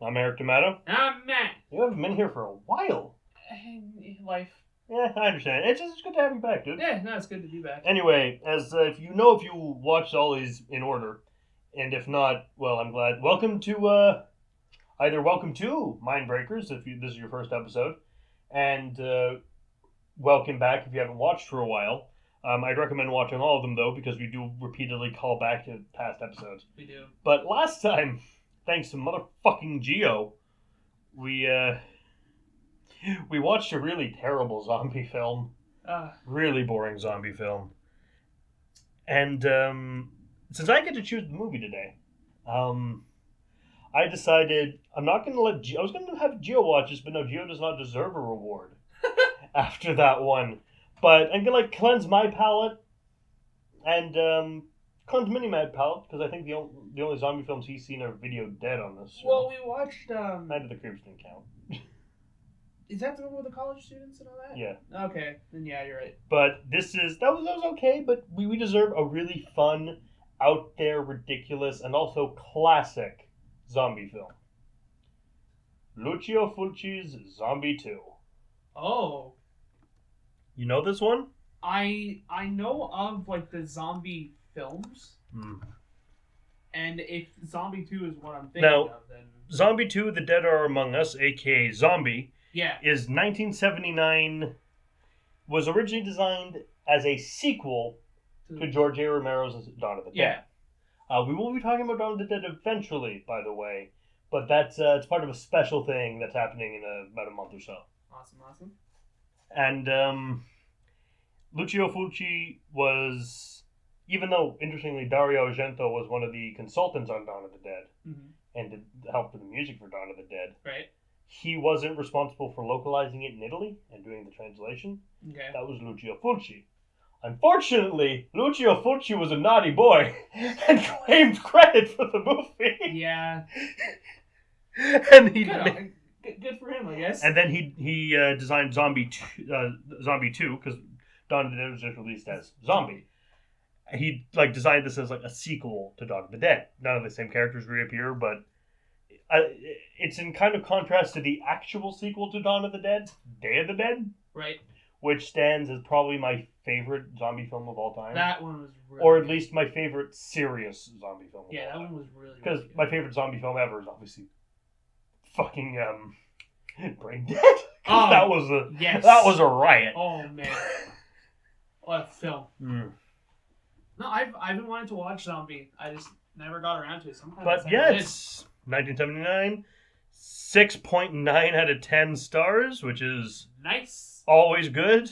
I'm Eric D'Amato. I'm Matt. You haven't been here for a while. Life. Yeah, I understand. It's good to have you back, dude. Yeah, no, it's good to be back. Anyway, as if you watched all these in order, and if not, well, I'm glad. Welcome to Mindbreakers if this is your first episode, and welcome back if you haven't watched for a while. I'd recommend watching all of them though because we do repeatedly call back to past episodes. We do. But last time, thanks to motherfucking Geo, we watched a really terrible zombie film. Really boring zombie film. And since I get to choose the movie today, I decided I'm not going to let I was going to have Geo watch this, but no, Geo does not deserve a reward after that one. But I'm going to cleanse my palate and cleanse MiniMatt palate because I think the only zombie films he's seen are Video Dead on this. So. Well, we watched... Night of the Creeps didn't count. Is that the one with the college students and all that? Yeah. Okay, then yeah, you're right. But that was okay, but we deserve a really fun, out there, ridiculous, and also classic zombie film. Lucio Fulci's Zombie 2. Oh. You know this one? I know of, the zombie films. Hmm. And if Zombie 2 is what I'm thinking of, then... Zombie 2, The Dead Are Among Us, a.k.a. Zombie... Yeah. Is 1979, was originally designed as a sequel to George A. Romero's Dawn of the Dead. Yeah. We will be talking about Dawn of the Dead eventually, by the way, but that's it's part of a special thing that's happening in about a month or so. Awesome. And Lucio Fulci was, even though, interestingly, Dario Argento was one of the consultants on Dawn of the Dead, and did help with the music for Dawn of the Dead. Right. He wasn't responsible for localizing it in Italy and doing the translation. Okay. That was Lucio Fulci. Unfortunately, Lucio Fulci was a naughty boy and claimed credit for the movie. Yeah. And he good for him, I guess. And then he designed Zombie 2 because Dawn of the Dead was just released as Zombie. He designed this as a sequel to Dawn of the Dead. None of the same characters reappear, but it's in kind of contrast to the actual sequel to Dawn of the Dead, Day of the Dead. Right. Which stands as probably my favorite zombie film of all time. That one was really Or at least my favorite serious zombie film of all time. Yeah, that one was really good. Because my favorite zombie film ever is obviously fucking Brain Dead. Oh, that was a riot. Oh, man. What a film. Mm. No, I've been wanting to watch Zombie. I just never got around to it. Sometimes But yeah, it's 1979, 6.9 out of 10 stars, which is nice. Always good.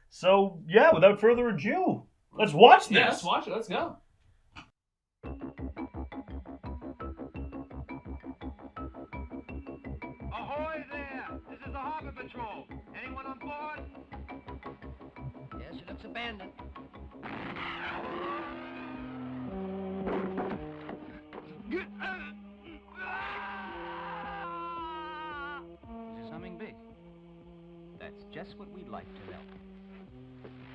So yeah, without further ado, let's watch this. Yeah, let's watch it. Let's go. Ahoy there! This is the Harbor Patrol. Anyone on board? Yes, it looks abandoned. Is it something big? That's just what we'd like to know.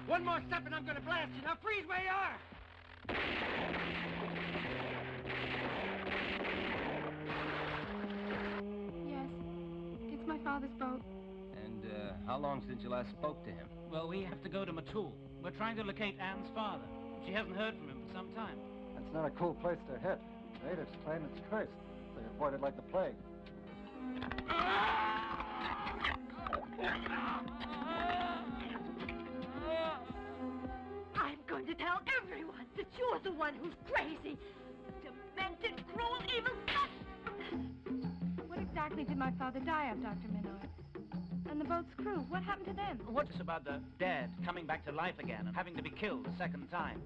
One more step and I'm gonna blast you. Now freeze where you are! Yes, it's my father's boat. And how long since you last spoke to him? Well, we have to go to Matul. We're trying to locate Anne's father. She hasn't heard from him for some time. That's not a cool place to hit. Natives claim it's cursed. They avoid it like the plague. I'm going to tell everyone that you're the one who's crazy. Demented, cruel, evil son. What exactly did my father die of, Dr. Minot? And the boat's crew, what happened to them? What's about the dad coming back to life again and having to be killed a second time?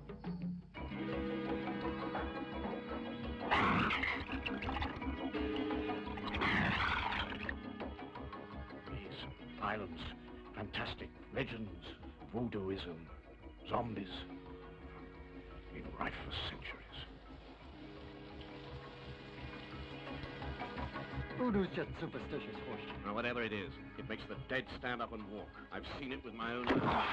Violence, fantastic, legends, voodooism, zombies. Been rife for centuries. Voodoo's just superstitious horseshit. Now, whatever it is, it makes the dead stand up and walk. I've seen it with my own eyes.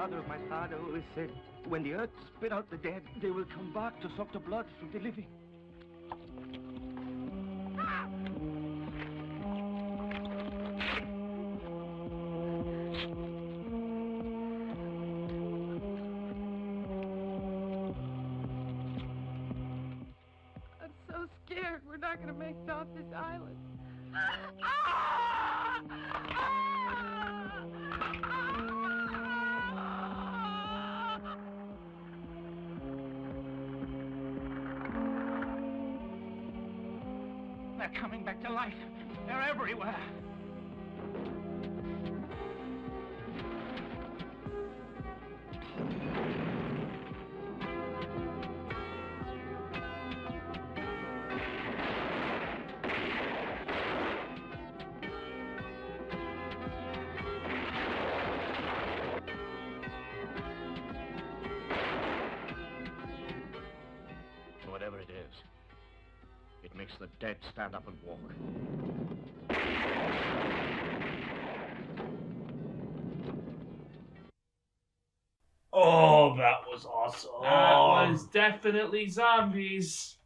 father of my father always said, when the earth spit out the dead, they will come back to suck the blood from the living. I'm so scared we're not going to make it off this island. They're coming back to life. They're everywhere. Whatever it is, it makes the dead stand up and walk. Oh, that was awesome. That was definitely zombies.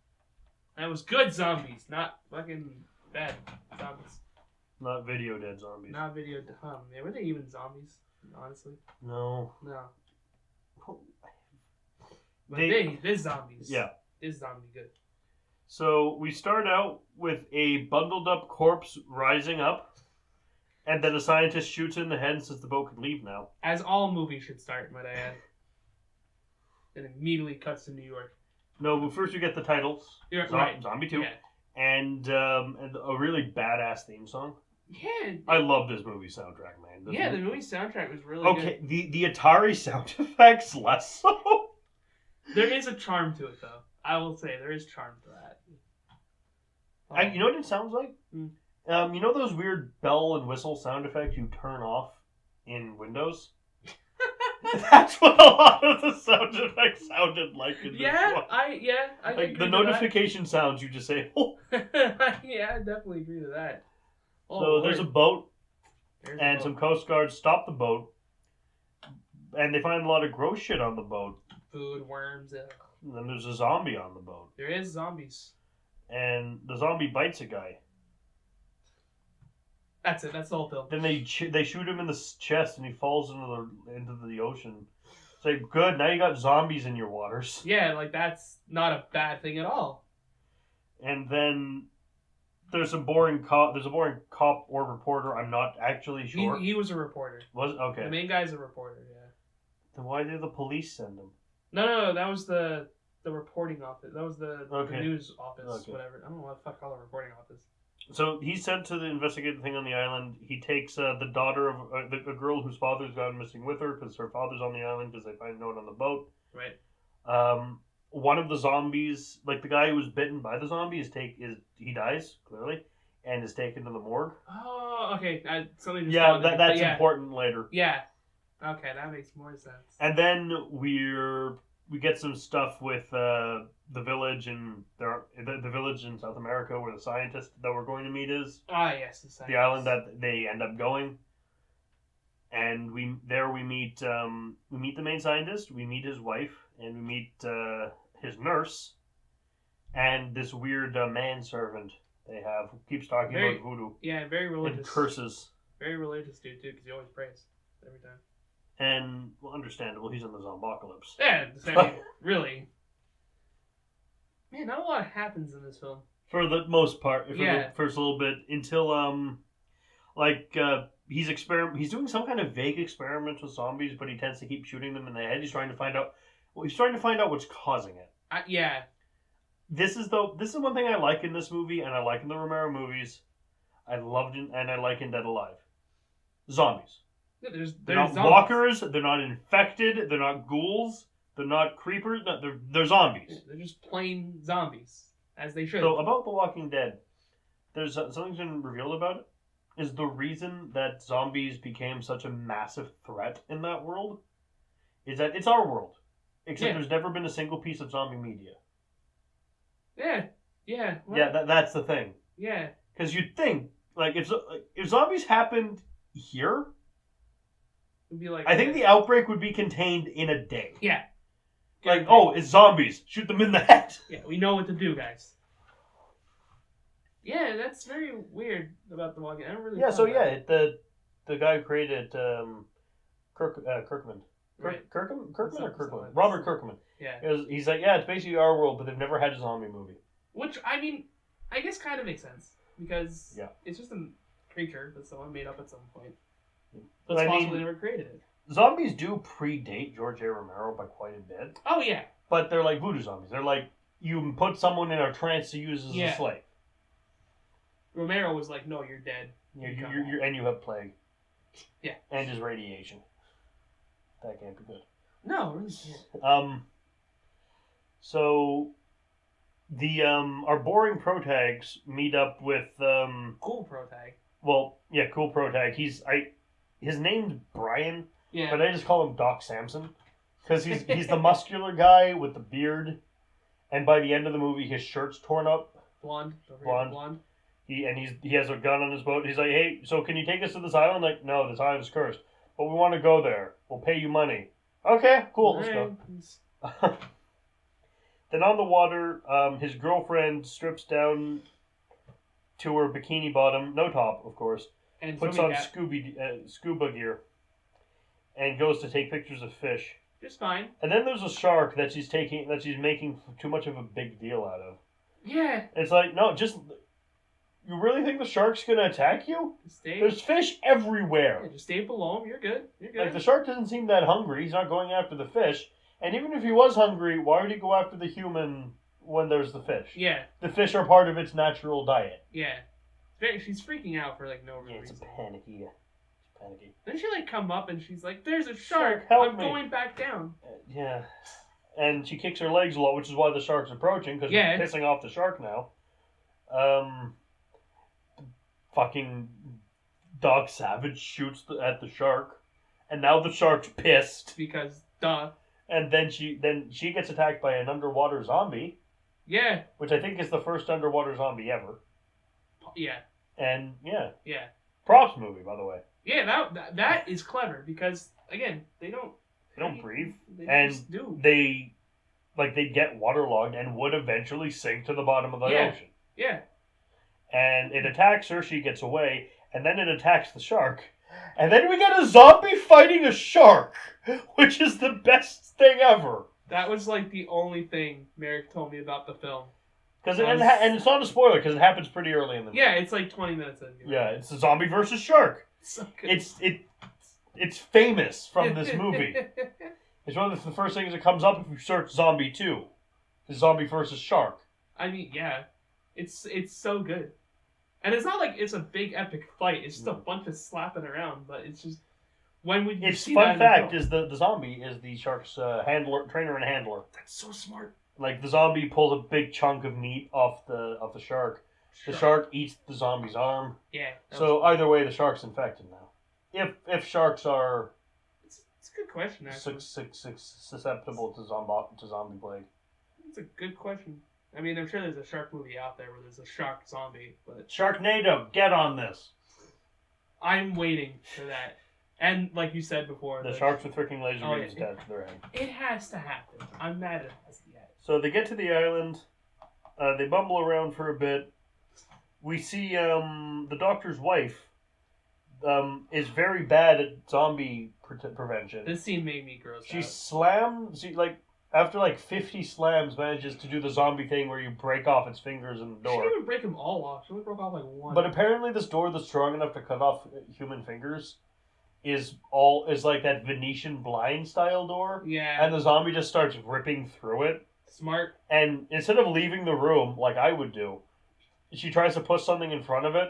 That was good zombies, not fucking bad zombies. Not video dead zombies. Not video. Yeah, were they even zombies? Honestly, No. no. But They- this zombies. Yeah. This zombie good. So we start out with a bundled up corpse rising up, and then a scientist shoots it in the head and says the boat can leave now. As all movies should start, might I add. And immediately cuts to New York. No, but first we get the titles. You're right. Zombie 2. Yeah. And a really badass theme song. Yeah. I love this movie soundtrack, man. This Yeah, the movie- movie soundtrack was really Okay, good. the Atari sound effects less so. There is a charm to it, though. I will say there is charm to that. You know what it sounds like? Mm. You know those weird bell and whistle sound effects you turn off in Windows? That's what a lot of the sound effects sounded like in this one. I Like agree the to notification sounds, you just say, oh. that. Yeah, I definitely agree to that. Oh, So there's a Lord. boat, There's a and boat. some Coast Guards stop the boat, and they find a lot of gross shit on the boat. Food, worms. And then there's a zombie on the boat, There is zombies. and the zombie bites a guy. That's it. That's the whole film. Then they shoot him in the chest, and he falls into the ocean. It's like, good, now you got zombies in your waters. Yeah, like that's not a bad thing at all. And then there's a boring cop. There's a boring cop or reporter. I'm not actually sure. He was a reporter. Was okay. The main guy's a reporter. Yeah. Then why did the police send him? No, that was the reporting office. That was the Okay. news office, Okay. whatever. I don't know what the fuck call the reporting office. So he's sent to the investigative thing on the island. He takes the daughter of the girl whose father's gone missing with her because her father's on the island because they find a note on the boat. Right. One of the zombies, like the guy who was bitten by the zombie, he dies clearly and is taken to the morgue. Oh, okay. Something just Yeah, dawned on me, that's but yeah. important later. Yeah. Okay, that makes more sense. And then we get some stuff with the village and the village in South America where the scientist that we're going to meet is. Ah, yes, The island that they end up going. And we meet the main scientist, we meet his wife, and we meet his nurse, and this weird manservant they have who keeps talking about voodoo. Yeah, very And religious. curses. Very religious dude too, because he always prays every time. And well, understandable, he's in the zombocalypse. Yeah, I mean, really. Man, not a lot happens in this film. For the most part, for Yeah. the first little bit, until he's doing some kind of vague experiment with zombies, but he tends to keep shooting them in the head. He's trying to find out what's causing it. Yeah. This is one thing I like in this movie, and I like in the Romero movies. I loved it, and I like in Dead Alive. Zombies. Yeah, there's They're not zombies. walkers. They're not infected. They're not ghouls. They're not creepers. No, they're zombies. They're just plain zombies, as they should. So about The Walking Dead, there's something's been revealed about it. Is the reason that zombies became such a massive threat in that world is that it's our world, except there's never been a single piece of zombie media. Yeah. Well, Yeah, that's the thing. Yeah. Because you'd think, like, if zombies happened here, It'd be like I think the outbreak would be contained in a day. Yeah. Like, oh, it's zombies. Shoot them in the head. Yeah, we know what to do, guys. Yeah, that's very weird about The Walking Dead. I don't really. Yeah, so that. yeah, the guy who created Kirkman. Right. Kirkman or Kirkland? Something. Robert Kirkman. Yeah. He's like, yeah, it's basically our world, but they've never had a zombie movie. Which, I mean, I guess kind of makes sense. Because Yeah. it's just a creature that someone made up at some point. But It's I possible mean, they never created it. zombies do predate George A. Romero by quite a bit. Oh, yeah. But they're like voodoo zombies. They're like, you put someone in a trance to use as a slave. Romero was like, no, you're dead. And you have plague. Yeah. And his radiation. That can't be good. No, really can't. So the our boring protags meet up with Cool protag. well, yeah, cool protag. His name's Brian, Yeah. but I just call him Doc Samson because he's the muscular guy with the beard, and by the end of the movie, his shirt's torn up. Blonde. Blonde. He has a gun on his boat. He's like, hey, so can you take us to this island? Like, no, this island's cursed, but we want to go there. We'll pay you money. Okay, cool, let's go. Then on the water, his girlfriend strips down to her bikini bottom, no top, of course, And puts on scuba gear, and goes to take pictures of fish. Just fine. And then there's a shark that she's making too much of a big deal out of. Yeah. It's like, no, you really think the shark's gonna attack you? There's fish everywhere. Yeah, just stay below him. You're good. Like, the shark doesn't seem that hungry. He's not going after the fish. And even if he was hungry, why would he go after the human when there's the fish? Yeah. The fish are part of its natural diet. Yeah. She's freaking out for like no reason. It's a panic eater. It's panicky. Then she like come up and she's like, "There's a shark. Help I'm me." going back down." Yeah. And she kicks her legs a lot, which is why the shark's approaching, because she's pissing off the shark now. Fucking Doc Savage shoots at the shark, and now the shark's pissed. Because, duh. And then she gets attacked by an underwater zombie. Yeah. Which I think is the first underwater zombie ever. Yeah. And, yeah. Yeah. Props movie, by the way. Yeah, that is clever, because, again, they don't breathe. They and just do. They get waterlogged and would eventually sink to the bottom of the ocean. Yeah. And it attacks her, she gets away, and then it attacks the shark. And then we get a zombie fighting a shark, which is the best thing ever. That was like the only thing Merrick told me about the film. And it's not a spoiler, because it happens pretty early in the movie. Yeah, it's like 20 minutes in. Yeah, it's a zombie versus shark. So good. It's famous from this movie. It's one of the first things that comes up if you search Zombie 2. The zombie versus shark. I mean, yeah. It's so good. And it's not like it's a big epic fight. It's just a bunch of slapping around, but it's just... When would you see fun that fact is the zombie is the shark's trainer and handler. That's so smart. Like, the zombie pulls a big chunk of meat off the shark. The shark eats the zombie's arm. Yeah. So either way, the shark's infected now. If sharks are... It's a good question, actually. Susceptible to zombie plague. It's a good question. I mean, I'm sure there's a shark movie out there where there's a shark zombie, but... Sharknado, get on this! I'm waiting for that. And, like you said before... The sharks with freaking laser beams attached to their head. It has to happen. I'm mad it has to happen. So they get to the island. They bumble around for a bit. We see the doctor's wife is very bad at zombie prevention. This scene made me gross out. After 50 slams, manages to do the zombie thing where you break off its fingers in the door. She didn't even break them all off. She only broke off one. But apparently this door that's strong enough to cut off human fingers is like that Venetian blind style door. Yeah. And the zombie just starts ripping through it. Smart. And instead of leaving the room like I would do, she tries to put something in front of it.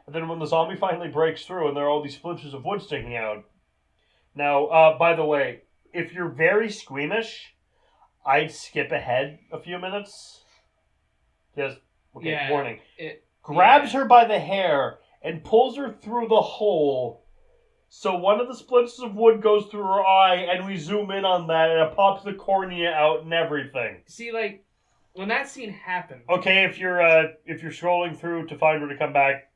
And then when the zombie finally breaks through and there are all these splinters of wood sticking out. Now, by the way, if you're very squeamish, I'd skip ahead a few minutes. Warning. Grabs her by the hair and pulls her through the hole. So one of the splinters of wood goes through her eye, and we zoom in on that, and it pops the cornea out and everything. See, when that scene happened... Okay, if you're scrolling through to find where to come back,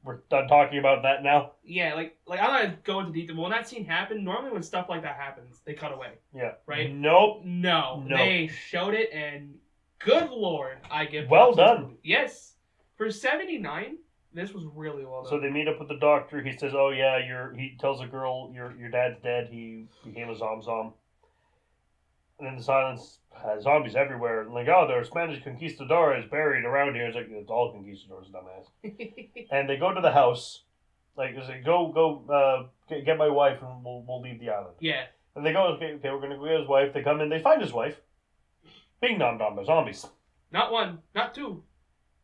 we're done talking about that now. Yeah, like I'm not gonna go into detail, but when that scene happened, normally when stuff like that happens, they cut away. Yeah. Right? Nope. No. They showed it, and good lord, I give well props to this done. movie. Yes. For 79, this was really well done. So they meet up with the doctor. He says, "Oh yeah, he tells the girl, your dad's dead. He became a zom." And then the silence has zombies everywhere. And like, oh, there are Spanish conquistadores buried around here. It's like, it's all conquistadors, dumbass. And they go to the house. Like, they say, go, get my wife and we'll leave the island. Yeah. And they go, okay, we're going to go get his wife. They come in, they find his wife. Being nommed by zombies. Not one, not two,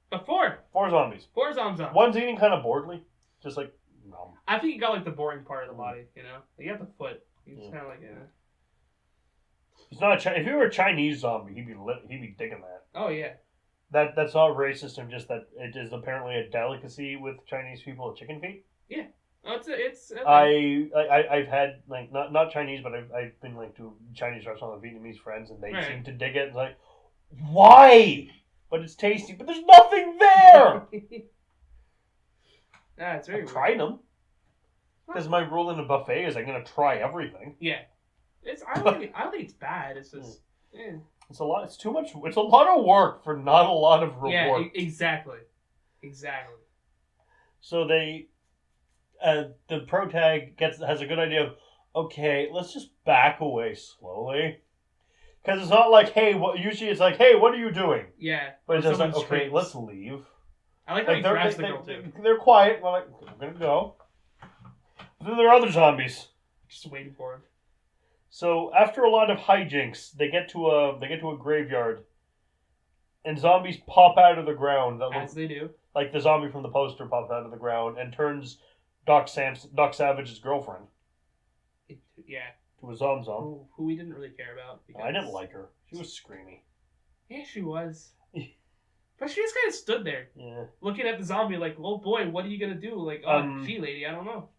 but four. 4 zombies. 4 zombies. One's eating kind of boredly. Just like, nom. I think he got like the boring part of the body, you know? Like, you got the foot. He's kind of like, He's not if he were a Chinese zombie, he'd be digging that. Oh yeah. That's not racist. I'm just that it is apparently a delicacy with Chinese people, chicken feet. Yeah. Oh, it's. I've had like not Chinese, but I've been like to Chinese restaurants with Vietnamese friends, and they seem to dig it. It's like, why? But it's tasty. But there's nothing there. It's very. I've tried them. Because my rule in a buffet is I'm gonna try everything. Yeah. I don't think it's bad. It's just. It's a lot. It's too much. It's a lot of work for not a lot of reward. Yeah, exactly. So they, the protag has a good idea of, okay, let's just back away slowly, because it's not like, hey, usually it's like, hey, what are you doing? Yeah. But it's just like, okay, let's leave. I like how he grabs the girl too. They're quiet. We're like, we're gonna go. But then there are other zombies just waiting for him. So after a lot of hijinks, they get to a graveyard, and zombies pop out of the ground. As they do. Like the zombie from the poster pops out of the ground and turns Doc Savage's girlfriend. Yeah. To a zom. Who we didn't really care about. I didn't like her. She was screamy. Yeah, she was. But she just kind of stood there. Yeah. Looking at the zombie like, oh boy, what are you going to do? Like, gee, lady, I don't know.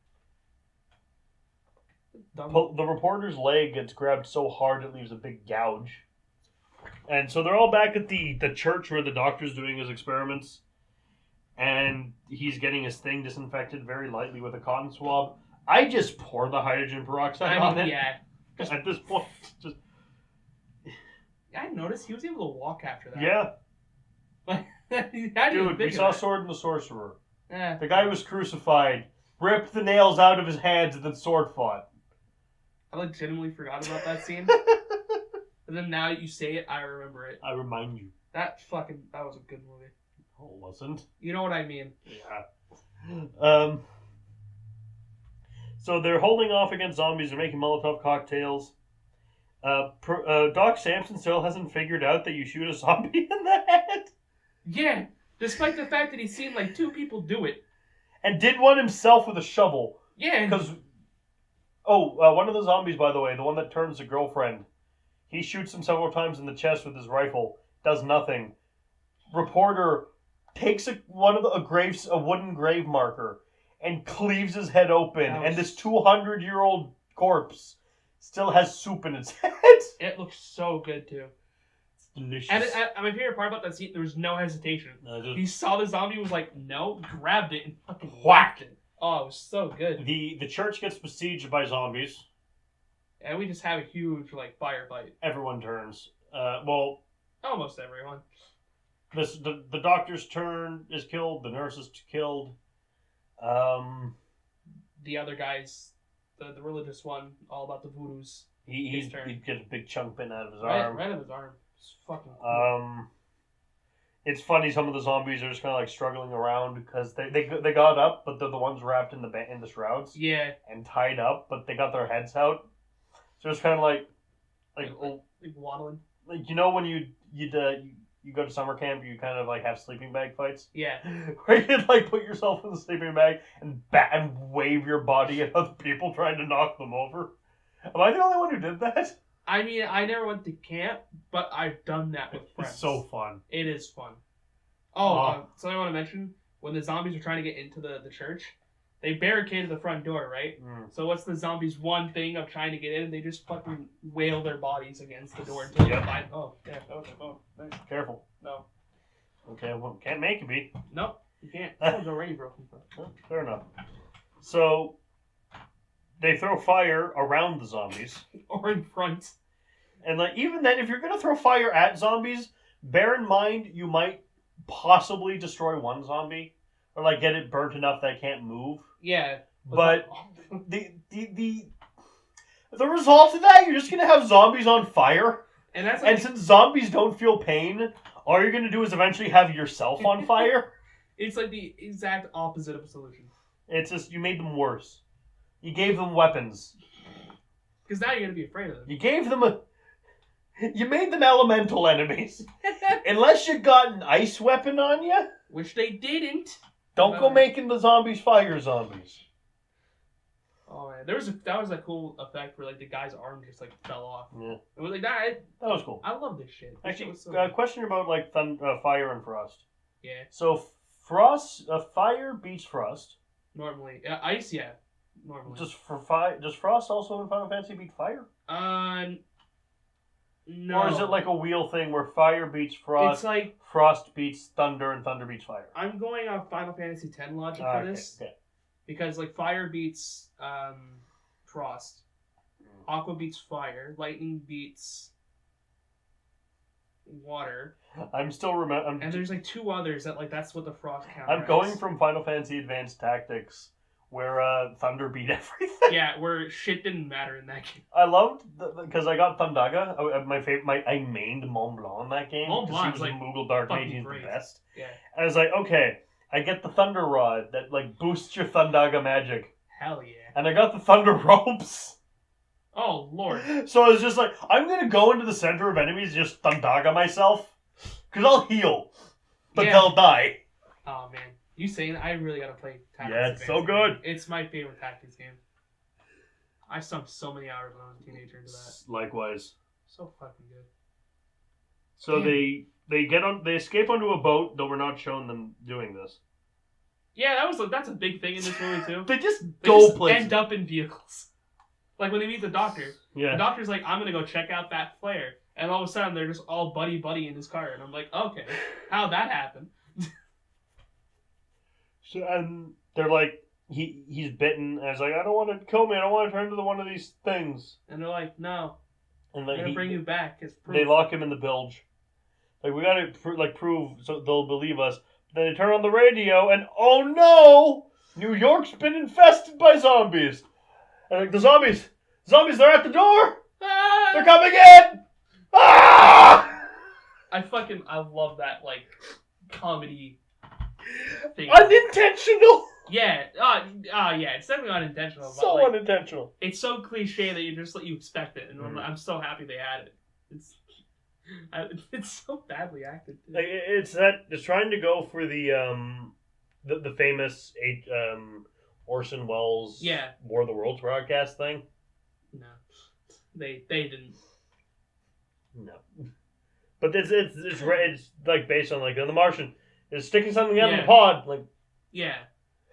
The reporter's leg gets grabbed so hard it leaves a big gouge. And so they're all back at the church where the doctor's doing his experiments. And he's getting his thing disinfected very lightly with a cotton swab. I just pour the hydrogen peroxide on it. Yeah. At this point, just... I noticed he was able to walk after that. Yeah. Dude, we saw Sword and the Sorcerer. Yeah. The guy was crucified, ripped the nails out of his hands, and then sword fought. I legitimately forgot about that scene. And then now you say it, I remember it. I remind you. That was a good movie. Oh, it wasn't? You know what I mean. Yeah. So they're holding off against zombies. They're making Molotov cocktails. Doc Samson still hasn't figured out that you shoot a zombie in the head. Yeah, despite the fact that he's seen like 2 people do it. And did one himself with a shovel. Yeah. Because... one of the zombies, by the way, the one that turns the girlfriend, he shoots him several times in the chest with his rifle. Does nothing. Reporter takes a wooden grave marker and cleaves his head open, and this 200-year-old corpse still has soup in its head. It looks so good too. It's delicious. And my favorite part about that scene, there was no hesitation. He saw the zombie, was like, no, grabbed it and fucking whacked it. Oh, it was so good. The church gets besieged by zombies. And we just have a huge, firefight. Everyone turns. Almost everyone. The doctor's turn is killed. The nurse is killed. The other guys, the religious one, all about the voodoos. He gets a big chunk bitten out of his arm. Right out of his arm. It's fucking cool. It's funny, some of the zombies are just kind of struggling around because they got up, but they're the ones wrapped in the shrouds. Yeah. And tied up, but they got their heads out. So it's kind of like waddling. Like, you know when you go to summer camp, you kind of have sleeping bag fights? Yeah. Where you put yourself in the sleeping bag and wave your body at other people trying to knock them over. Am I the only one who did that? I mean, I never went to camp, but I've done that with friends. It's so fun. It is fun. Something I want to mention, when the zombies are trying to get into the church, they barricaded the front door, right? So what's the zombies' one thing of trying to get in? They just fucking wail their bodies against the door until they find... Oh, yeah. Okay, nice. Careful. No. Okay, well, can't make it be. Nope. You can't. This one's already broken. Well, fair enough. So they throw fire around the zombies. Or in front. And like even then, if you're gonna throw fire at zombies, bear in mind you might possibly destroy one zombie. Or like get it burnt enough that it can't move. Yeah. But the result of that, you're just gonna have zombies on fire. And that's like, and since zombies don't feel pain, all you're gonna do is eventually have yourself on fire. It's like the exact opposite of a solution. It's just you made them worse. You gave them weapons. Because now you're gonna be afraid of them. You gave them you made them elemental enemies. Unless you got an ice weapon on you. Which they didn't. Don't go making the zombies fire zombies. Oh man, that was a cool effect where like the guy's arm just like fell off. Yeah, it was like that. That was cool. I love this shit. Actually, shit was so question about like fire and frost. Yeah. So fire beats frost. Normally, ice, yeah. Normally. Does frost also in Final Fantasy beat fire? No. Or is it like a wheel thing where fire beats frost? It's like frost beats thunder and thunder beats fire. I'm going off Final Fantasy X logic for this. Okay. Because like fire beats frost, aqua beats fire, lightning beats water. I'm still remember. And there's like two others that like that's what the frost count. I'm going from Final Fantasy Advanced Tactics where thunder beat everything. Yeah, where shit didn't matter in that game. I loved because I got Thundaga. My favorite. I mained Mont Blanc in that game. Mont Blanc was like a Moogle Dark Mage. He's great. the best. Yeah. And I was like, okay, I get the Thunder Rod that like boosts your Thundaga magic. Hell yeah. And I got the Thunder Ropes. Oh lord. So I was just like, I'm gonna go into the center of enemies, just Thundaga myself, because I'll heal, but they'll die. Oh man, you saying I really gotta play Tactics. Yeah, it's so good. It's my favorite Tactics game. I sunk so many hours when I was a teenager into that. Likewise. So fucking good. So they escape onto a boat, though we're not showing them doing this. Yeah, that's a big thing in this movie too. They just places. End up in vehicles. Like when they meet the doctor. Yeah. The doctor's like, I'm gonna go check out that flare. And all of a sudden they're just all buddy in his car. And I'm like, okay, how'd that happen? So and they're like, he's bitten, and I was like, I don't want to kill me, I don't want to turn into one of these things. And they're like, no. And we're gonna bring you back as proof. They lock him in the bilge. Like, we gotta prove so they'll believe us. Then they turn on the radio, and oh no! New York's been infested by zombies. And like, the zombies, they're at the door! Ah! They're coming in! Ah! I love that, like, comedy thing. Unintentional! Yeah, yeah, it's definitely unintentional. So but, like, unintentional. It's so cliche that you expect it, and I'm so happy they had it. It's so badly acted. Too. Like, it's trying to go for the famous Orson Welles War of the Worlds broadcast thing. No, they didn't. No, but it's like based on like The Martian is sticking something out in the pod like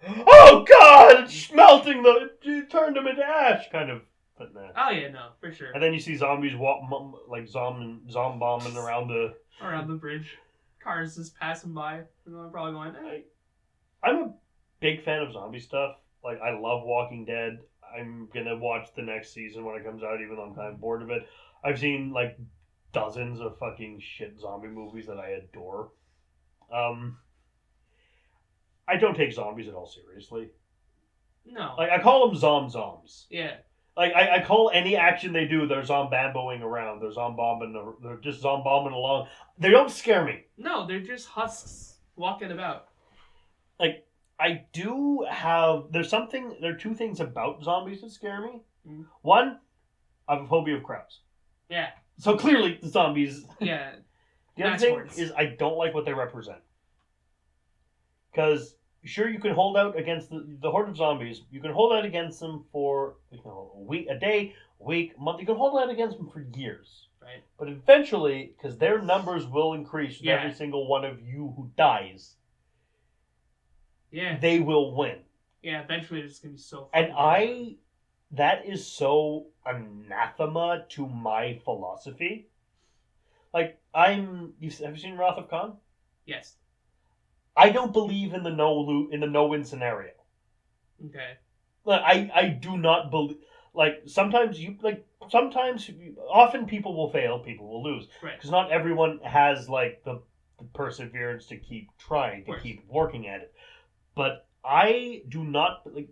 oh god, it's melting it turned them into ash kind of. But nah. Oh yeah, no, for sure. And then you see zombies like bombing around the bridge. Cars just passing by. And I'm probably going. Hey. I'm a big fan of zombie stuff. Like I love Walking Dead. I'm gonna watch the next season when it comes out, even though I'm kind of bored of it. I've seen like dozens of fucking shit zombie movies that I adore. I don't take zombies at all seriously. No. Like I call them zombs. Yeah. Like, I call any action they do, they're zombamboing around. They're they're just zombombing along. They don't scare me. No, they're just husks walking about. Like, there are two things about zombies that scare me. Mm-hmm. One, I have a phobia of crowds. Yeah. So clearly, the zombies. Yeah. The other thing is I don't like what they represent. Because... Sure, you can hold out against the horde of zombies. You can hold out against them for a week, a day, a week, a month. You can hold out against them for years. Right. But eventually, because their numbers will increase with every single one of you who dies, they will win. Yeah, eventually it's going to be so fun. That is so anathema to my philosophy. Like, have you seen Wrath of Khan? Yes. I don't believe in the no-win scenario. Okay. Like, I do not believe. Like sometimes often people will fail, people will lose, Right. because not everyone has like the perseverance to keep trying, to course. keep working at it. But I do not like.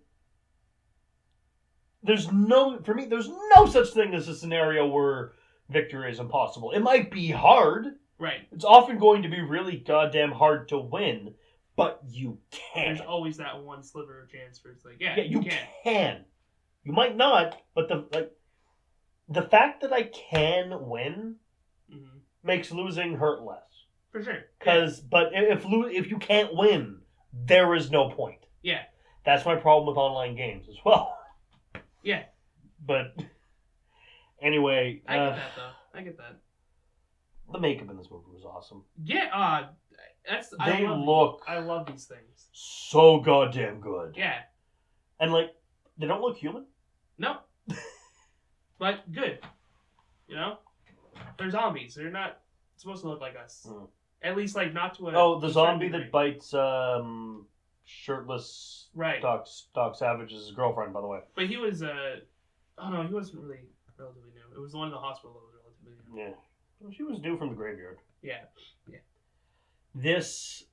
There's no such thing as a scenario where victory is impossible. It might be hard. Right. It's often going to be really goddamn hard to win, but you can. There's always that one sliver of chance where it's like, Yeah, yeah, you can. can. You might not, but the fact that I can win Mm-hmm. makes losing hurt less. For sure. But if you can't win, there is no point. Yeah. That's my problem with online games as well. Yeah. But anyway, I get that though. I get that. the makeup in this movie was awesome. Yeah. They look I love these things. so goddamn good. Yeah. And like, they don't look human. No. But good. You know? They're zombies. They're not supposed to look like us. Mm. At least, like, not to a... Oh, the a zombie certain that bites shirtless Right. Doc Savage's girlfriend, by the way. But he was, oh no, he wasn't really relatively new. It was the one in the hospital that was relatively new. Yeah. Well, she was due from the graveyard. Yeah. Yeah. This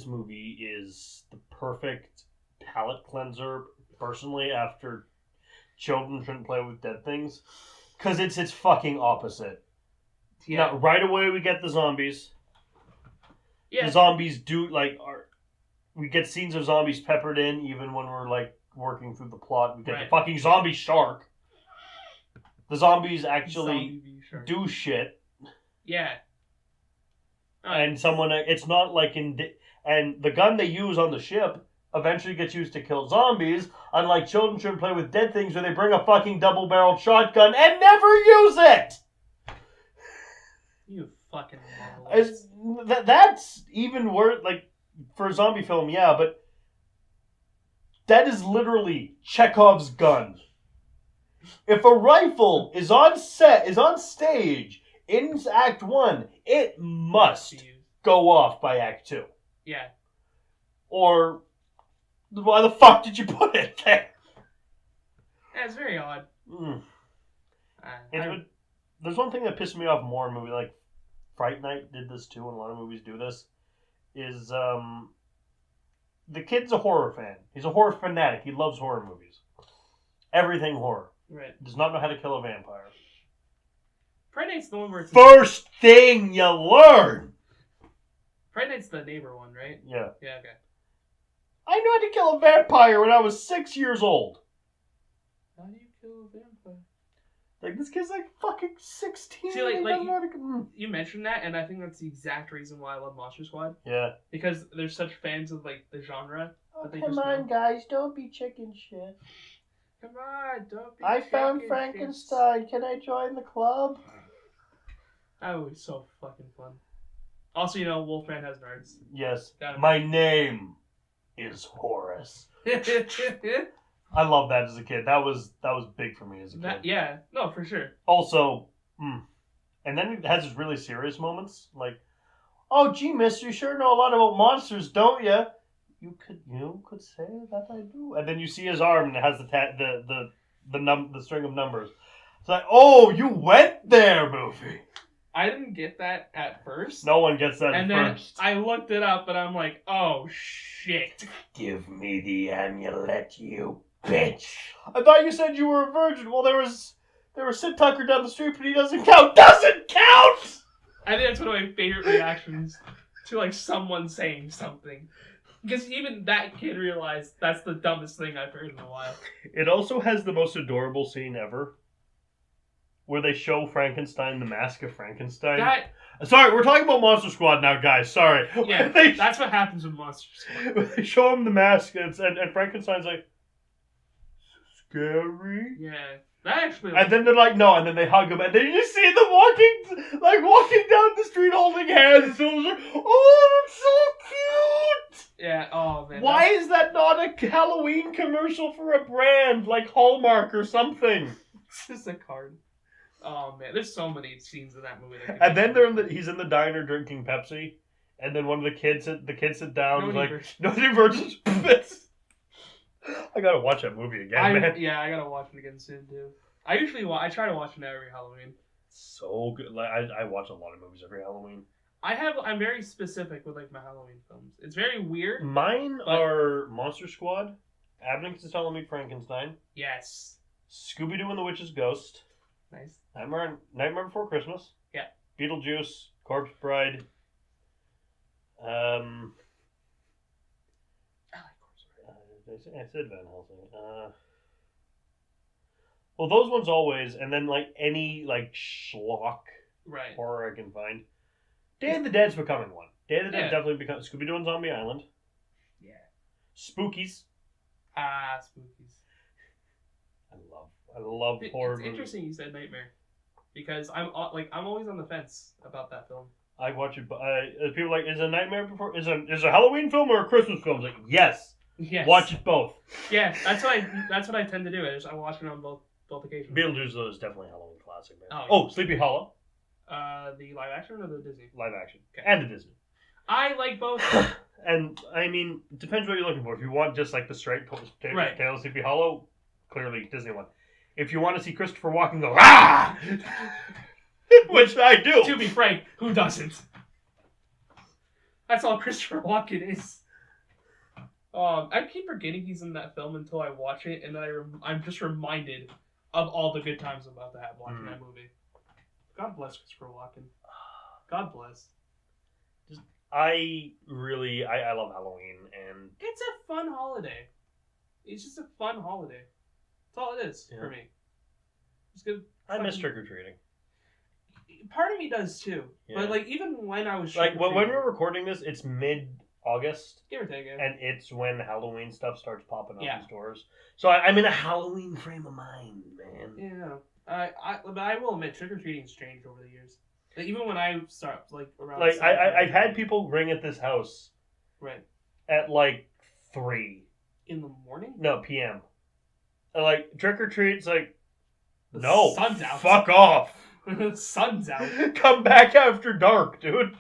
movie is the perfect palate cleanser, personally, after children shouldn't play with dead things. Because it's fucking opposite. Yeah. Now, right away we get the zombies. Yeah. The zombies we get scenes of zombies peppered in, even when we're like working through the plot. We get the fucking zombie shark. The zombies actually do shit. Yeah. And it's not like and the gun they use on the ship eventually gets used to kill zombies, unlike Children Shouldn't Play with Dead Things, where they bring a fucking double-barreled shotgun and never use it! You fucking marvelous. That's even worse, like, for a zombie film, yeah, but that is literally Chekhov's gun. If a rifle is on stage in Act 1, it must go off by Act 2. Yeah. Or why the fuck did you put it there? Yeah, it's very odd. There's one thing that pissed me off more in a movie, like Fright Night did this too, and a lot of movies do this, is the kid's a horror fan. He's a horror fanatic. He loves horror movies. Everything horror. Right. Does not know how to kill a vampire. Fright Night's the one where it's... First thing you learn! Fright Night's the neighbor one, right? Yeah. Yeah, okay. I knew how to kill a vampire when I was 6 years old. How do you kill a vampire? Like, this kid's like fucking 16. See, like you, you mentioned that, and I think that's the exact reason why I love Monster Squad. Yeah. Because they're such fans of, like, the genre. That they Come just on, know. guys, don't be chicken shit. Come on, don't be I found chicken Frankenstein. Can I join the club? That was so fucking fun. Also, you know, Wolfman has nerds. Yes. My name is Horace. I love that as a kid. That was big for me as a kid. Yeah, no, for sure. Also, and then it has these really serious moments, like, "Oh, gee, mister, you sure know a lot about monsters, don't you?" You could say that I do. And then you see his arm, and it has the string of numbers. It's like, oh, you went there, movie. I didn't get that at first. No one gets that and at first. I looked it up, and I'm like, oh, shit. Give me the amulet, you bitch. I thought you said you were a virgin. Well, there was Sid Tucker down the street, but he doesn't count. Doesn't count! I think that's one of my favorite reactions to, like, someone saying something. Because even that kid realized that's the dumbest thing I've heard in a while. It also has the most adorable scene ever, where they show Frankenstein, the mask of Frankenstein. Sorry, we're talking about Monster Squad now, guys. Sorry. Yeah, that's what happens with Monster Squad. They show him the mask, and Frankenstein's like, scary? Yeah. That actually... And then they're like, no, and then they hug him, and then you see them walking down the street holding hands, and it's like, oh, that's so cute! Yeah, oh, man. Why is that not a Halloween commercial for a brand, like Hallmark or something? It's just a card. Oh, man, there's so many scenes in that movie. And then he's in the diner drinking Pepsi, And then one of the kids sit down. No and Need like, Virgins. no Need Virgins. I gotta watch that movie again, man. Yeah, I gotta watch it again soon too. I usually I try to watch it every Halloween. So good. Like I watch a lot of movies every Halloween. I'm very specific with like my Halloween films. It's very weird. Mine but- are Monster Squad, Abbott and Costello Meet Frankenstein, Yes. Scooby-Doo and the Witch's Ghost, Nice. Nightmare Before Christmas, Yeah. Beetlejuice, Corpse Bride, I like Corpse Bride. I said Van Helsing. Well, those ones always, and then like any like schlock Right. horror I can find. Day of the Dead's becoming one. Day of the Dead Yeah. definitely becoming Scooby-Doo and Zombie Island. Yeah. Spookies. Spookies. I love horror It's movies. interesting you said Nightmare, because I'm always on the fence about that film. I watch it, but people are like, is it a Nightmare Before? Is a Halloween film or a Christmas film? It's like, yes. Yes. Watch it both. Yeah, that's what I tend to do. I watch it on both occasions. Beetlejuice though is definitely a Halloween classic, man. Oh, yeah. Sleepy Hollow, The live action or the Disney? live action, Okay. and the Disney. I like both. And I mean, it depends what you're looking for. If you want just like the straight Right. tale of Sleepy Hollow, clearly Disney one. If you want to see Christopher Walken go ah, which I do. To be frank, who doesn't? That's all Christopher Walken is. I keep forgetting he's in that film until I watch it, and then I'm just reminded of all the good times I'm about to have watching that movie. God bless Christopher Walken. God bless. I love Halloween, and It's a fun holiday. It's just a fun holiday. That's all it is Yeah. for me. It's good. I miss trick or treating. Part of me does too, Yeah. but like even when I was Like when trick-or-treating, we're recording this, it's mid-August. give or take it. And it's when Halloween stuff starts popping up Yeah. in stores. So I'm in a Halloween frame of mind, man. Yeah, but I will admit, trick or treating's changed over the years. Like, even when I start around. Like I've had people ring at this house right at like 3 in the morning. p.m. And like trick or treat, it's like The no, sun's out. fuck off. Sun's out. Come back after dark, dude.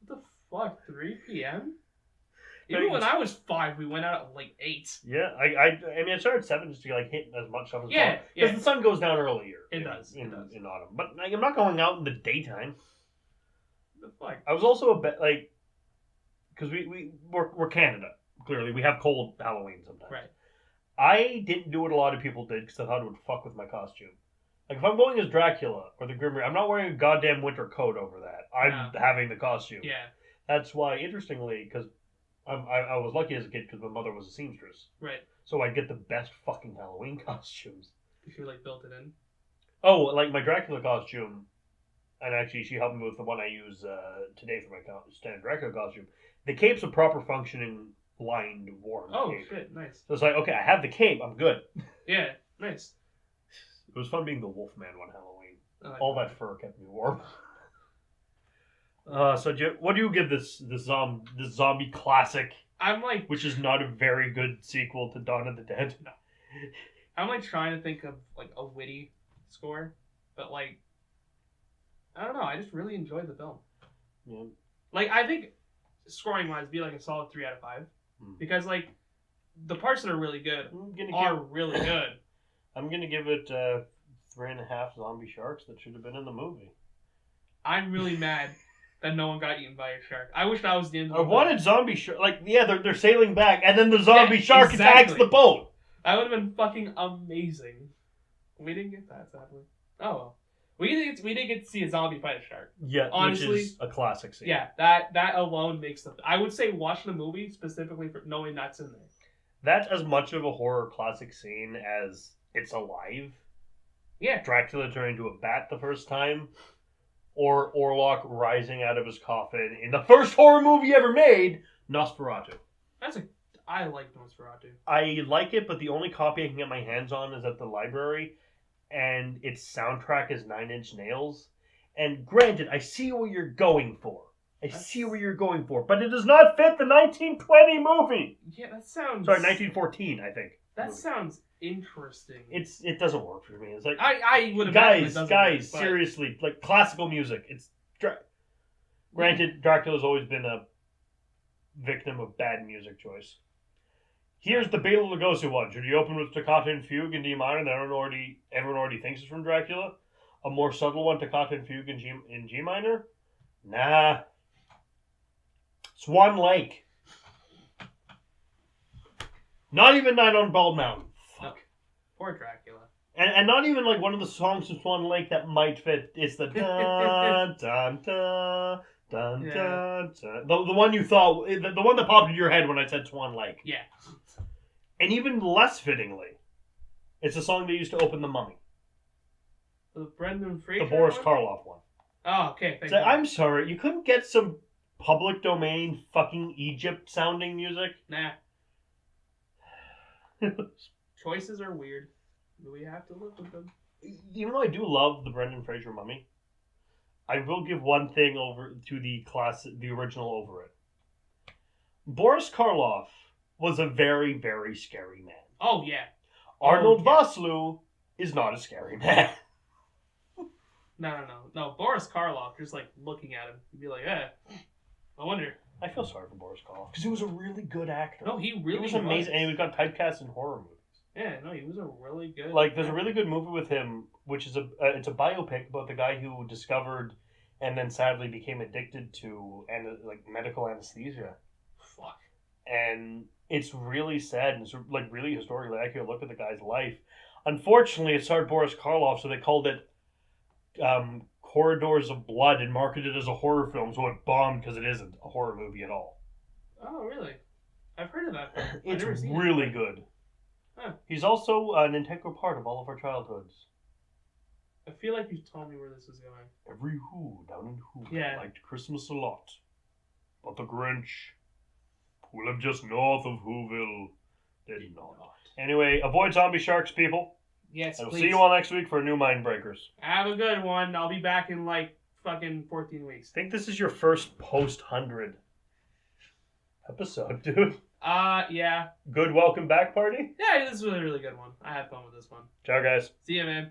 What the fuck? 3 p.m. Even when I was 5, we went out at like 8. Yeah, I mean I started at 7 just to like hit as much stuff as Yeah, possible. Because yeah. the sun goes down earlier. It in- does, in, it does. in autumn. But like, I'm not going out in the daytime. The fuck? I was also a bit like, because we're Canada. Clearly, we have cold Halloween sometimes. Right. I didn't do what a lot of people did because I thought it would fuck with my costume. Like if I'm going as Dracula or the Grim Reaper, I'm not wearing a goddamn winter coat over that. I'm having the costume. Yeah. That's why, interestingly, because I was lucky as a kid because my mother was a seamstress, Right. so I'd get the best fucking Halloween costumes. If you like built it in. Oh, like my Dracula costume, and actually she helped me with the one I use today for my standard Dracula costume. The cape's a proper functioning lined warm cape. Shit, nice. So it's like, okay, I have the cape, I'm good. Yeah, nice. It was fun being the Wolfman one Halloween. I like All that fur kept me warm. So what do you give this zombie classic, I'm like which is not a very good sequel to Dawn of the Dead? No. I'm like trying to think of like a witty score, but like I don't know. I just really enjoyed the film. Yeah. Like I think scoring wise, be like a solid 3 out of 5 because like the parts that are really good really good. I'm gonna give it 3.5 zombie sharks that should have been in the movie. I'm really mad that no one got eaten by a shark. I wish that was the end of I the wanted zombie shark. Like, yeah, they're sailing back, and then the zombie shark exactly. attacks the boat. That would have been fucking amazing. We didn't get that, sadly. Oh well. We did get to see a zombie fight a shark. Yeah, honestly, which is a classic scene. Yeah, that alone makes the. I would say watch the movie specifically for knowing that's in there. That's as much of a horror classic scene as It's Alive. Yeah. Dracula turning into a bat the first time. Or Orlok rising out of his coffin in the first horror movie ever made, Nosferatu. I like Nosferatu. I like it, but the only copy I can get my hands on is at the library, and its soundtrack is 9 Inch Nails. And granted, I see what you're going for. But it does not fit the 1920 movie. Yeah, that sounds. Sorry, 1914, I think. That movie. sounds interesting. It doesn't work for me. It's like I would imagine it doesn't guys, work, but- seriously, like classical music. It's Granted, Dracula's always been a victim of bad music choice. Here's the Bela Lugosi one. Should you open with Toccata and Fugue in D minor that everyone already thinks is from Dracula? A more subtle one, Toccata and Fugue in G minor? Nah. Swan Lake. Not even Night on Bald Mountain. Fuck. Poor Dracula. And not even like one of the songs from Swan Lake that might fit. It's the dun dun dun dun dun dun. The one you thought, the one that popped in your head when I said Swan Lake. Yeah. And even less fittingly, it's a song they used to open The Mummy. The Brendan Fraser The Boris one? Karloff one. Oh, okay. Thank So, you. I'm sorry, you couldn't get some public domain fucking Egypt sounding music? Nah. Choices are weird. But we have to live with them. Even though I do love the Brendan Fraser Mummy, I will give one thing over to the original over it. Boris Karloff was a very, very scary man. Oh, yeah. Arnold Vosloo is not a scary man. No, Boris Karloff, just like looking at him, you'd be like, I wonder. I feel sorry for Boris Karloff because he was a really good actor. No, he really was amazing, and he got typecast in horror movies. Yeah, no, he was a really good. Like, there's a really good movie with him, which is it's a biopic about the guy who discovered and then sadly became addicted to medical anesthesia. Fuck. And it's really sad and it's like really historically accurate look at the guy's life. Unfortunately, it starred Boris Karloff, so they called it Corridors of Blood and marketed it as a horror film, so it bombed because it isn't a horror movie at all. Oh, really? I've heard of that. It's really good. Huh. He's also an integral part of all of our childhoods. I feel like you told me where this is going. Every Who down in Whoville liked Christmas a lot, but the Grinch, who lived just north of Whoville, did not. Anyway, avoid zombie sharks, people. Yes, I'll please. see you all next week for a new Mindbreakers. Have a good one. I'll be back in like fucking 14 weeks. I think this is your first post-100 episode, dude. Yeah. Good welcome back party? Yeah, this was a really good one. I had fun with this one. Ciao, guys. See ya, man.